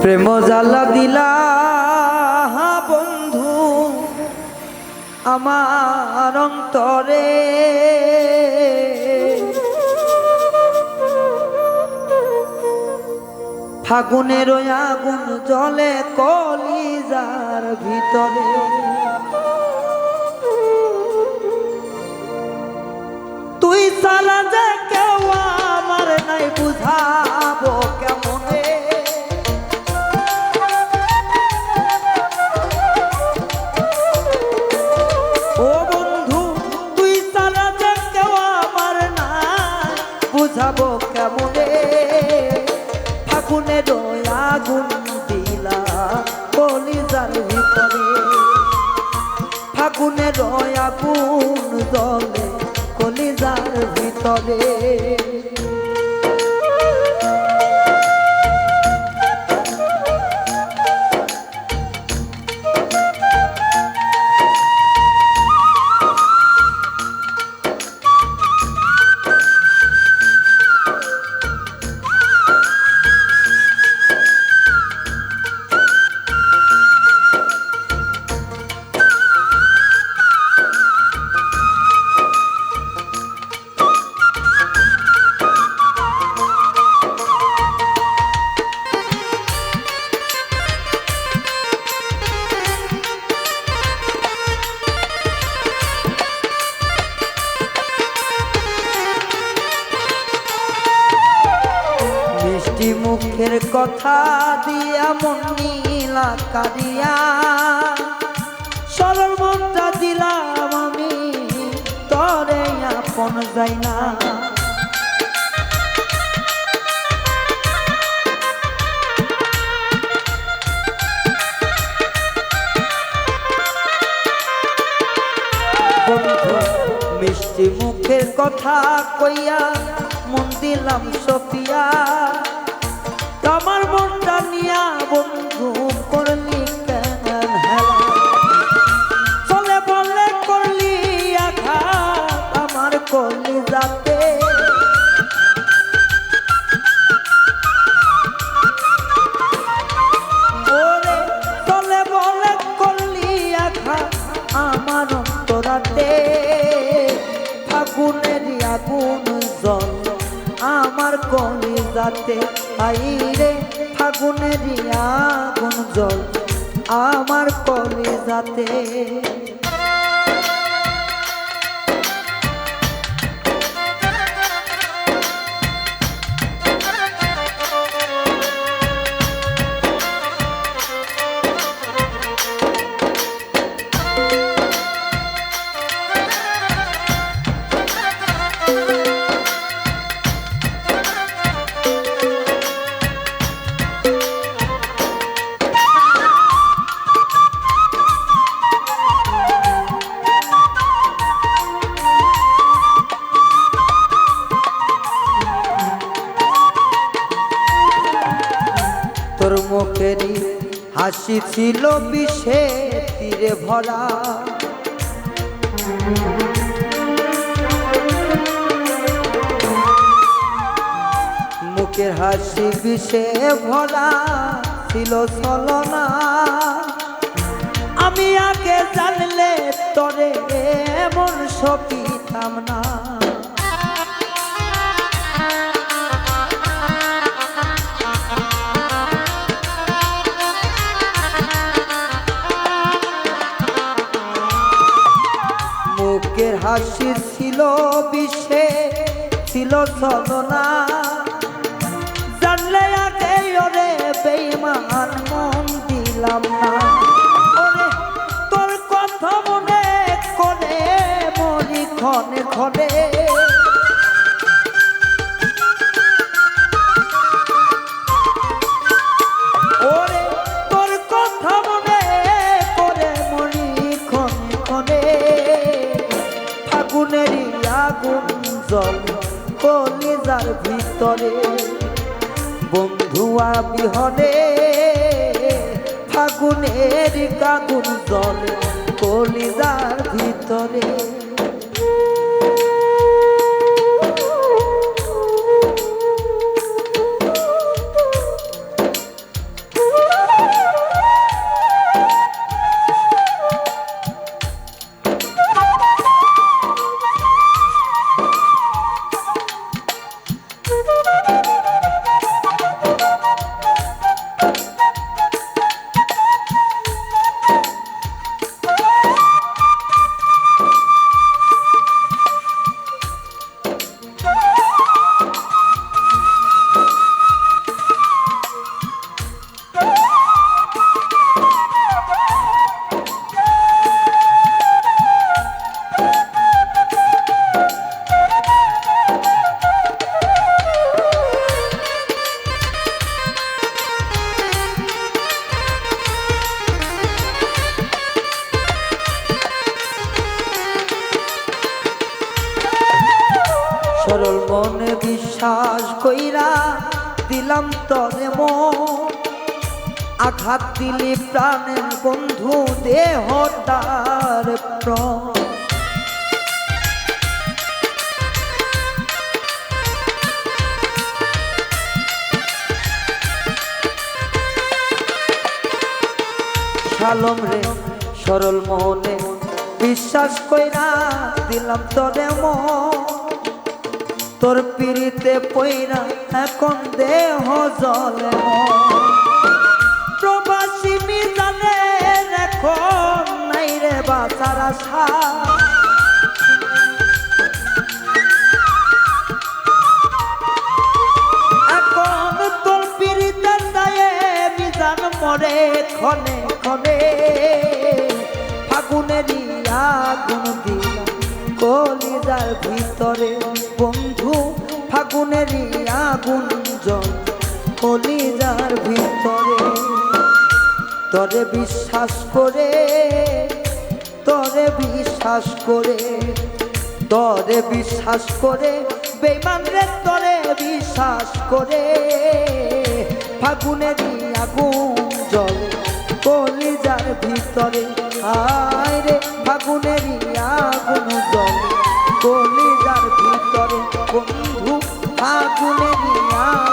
প্রেম জ্বালা দিলা বন্ধু আমার অন্তরে, ফাগুনের আগুন জ্বলে কলিজার ভিতরে। তুই ছাড়া যে কেউ আমার নাই, বুঝাবো কেমনে? ও বন্ধু তুই ছাড়া যে কেউ আমার নাই, বুঝাবো কেমনে? ফাগুনের আগুন দিলা কলিজার ভিতরে, ফাগুনের আগুন জ্বলে কলিজার ভিতরে। মুখের কথা দিয়া মন নীলা কাঁদিয়া, সরল মনটা দিলাম আমি তরে আপন যাই না। মিষ্টি মুখের কথা কইয়া মন দিলাম সপিয়া, আমার মনটা নিয়া বন্ধু করলি কেন হেলা? চলে বলে করলি আঘাত আমার কলিজাতে। ওরে চলে বলে করলি আঘাত আমার অন্তরাতে। ফাগুনের আগুন জল আমার কলিজাতে, আইরে ফাগুনের আগুন জল আমার কলিজাতে। তোর মুখেরই হাসি ছিল বিষে তীরে ভরা, মুখের হাসি বিষে ভরা ছিল ছলনা। আমি আগে জানলে তরে এমন সপিতাম না। মুখের হাসি ছিল বিষে ছিল ছলনা, জানলে আগে ওরে বেঈমান মন দিলাম না। ওরে তোর কথা মনে করে মরি ক্ষণে ক্ষণে। ওরে তোর কথা মনে করে মরি ক্ষণে ক্ষণে। ফাগুনের আগুন জল কলিজার ভিতরে, বন্ধুয়া বিহনে ফাগুনের আগুন জল কলিজার ভিতরে। মনে বিশ্বাস কইরা দিলাম তরে মন, আঘাত দিলি প্রাণের বন্ধু দেহটার প্রাণ। শালম রে সরল মনে বিশ্বাস কইরা দিলাম তরে মন, তোর পিড়িতে পইরা এখন দেহ জলে মন। প্রবাসী মিজানে এখন নাই রে বাঁচার আশা, এখন তোর পিড়িতে দায়ে মিজান মরে ক্ষণে ক্ষণে। ফাগুনেরই আগুন দিলাম কলিজার ভিতরে বন্ধু, ফাগুনেরই আগুন জল কলিজার ভিতরে। তরে বিশ্বাস করে, তরে বিশ্বাস করে, তরে বিশ্বাস করে বেঈমান রে তরে বিশ্বাস করে, ফাগুনেরই আগুন জলে কলিজার ভিতরে। হায় রে ফাগুনেরই আগুন জলে কলিজার ভিতরে বন্ধু, ফাগুনেরই আগুন